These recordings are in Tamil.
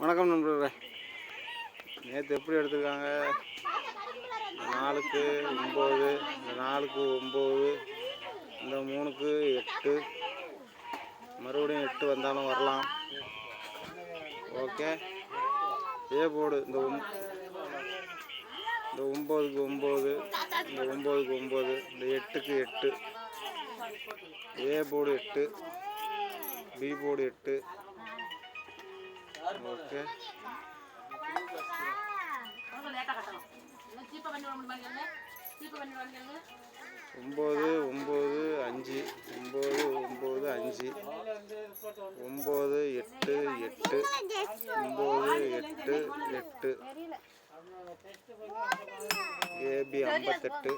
வணக்கம் நண்பர்களே. நேற்று எப்படி எடுத்துருக்காங்க? 4க்கு 9, இந்த 4க்கு 9, இந்த 3க்கு 8, மறுபடியும் 8 வந்தாலும் வரலாம். ஓகே, ஏ போர்டு இந்த 9க்கு 9, இந்த 9க்கு 9, இந்த 8க்கு 8, A board 8, B board 8. Okay, 9 9 5, 9 9 5, 9 8 8, 9 8 8, A B 58. A B 58.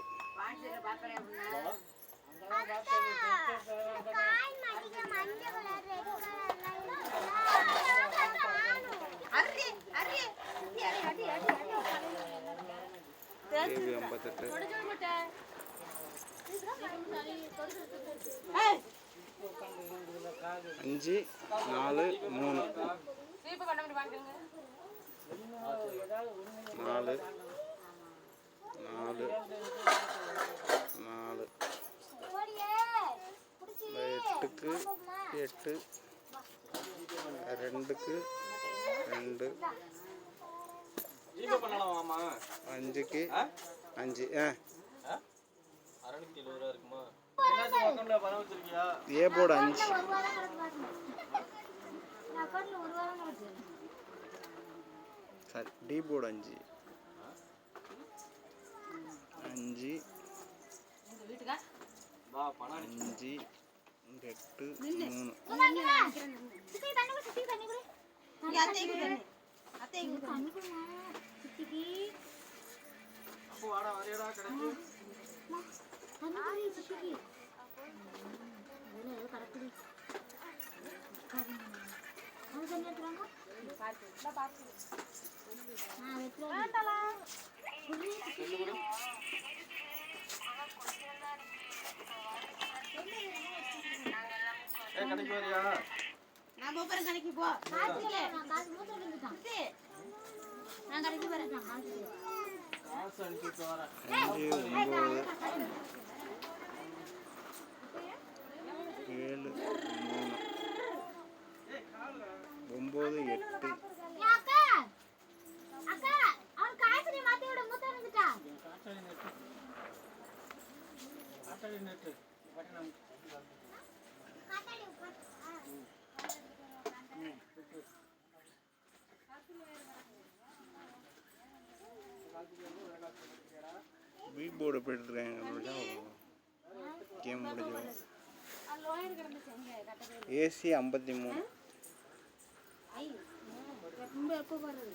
5 4 3 4 4 4, 8க்கு 8, 2க்கு 2, 5க்கு 5. A board 5, sorry D board 5 5 5 8 கடைக்கு வரியா? நான் போறேன் கடைக்கு. போ நான் கடைக்கு வரேன். காசு அனுப்பிட்டு வரேன். 5 9 7 3 9 8. பி போர்டு எப்படி எடுத்துருக்காங்க? கேம் முடிஞ்சோம். ஏசி 53. எப்போ போறது?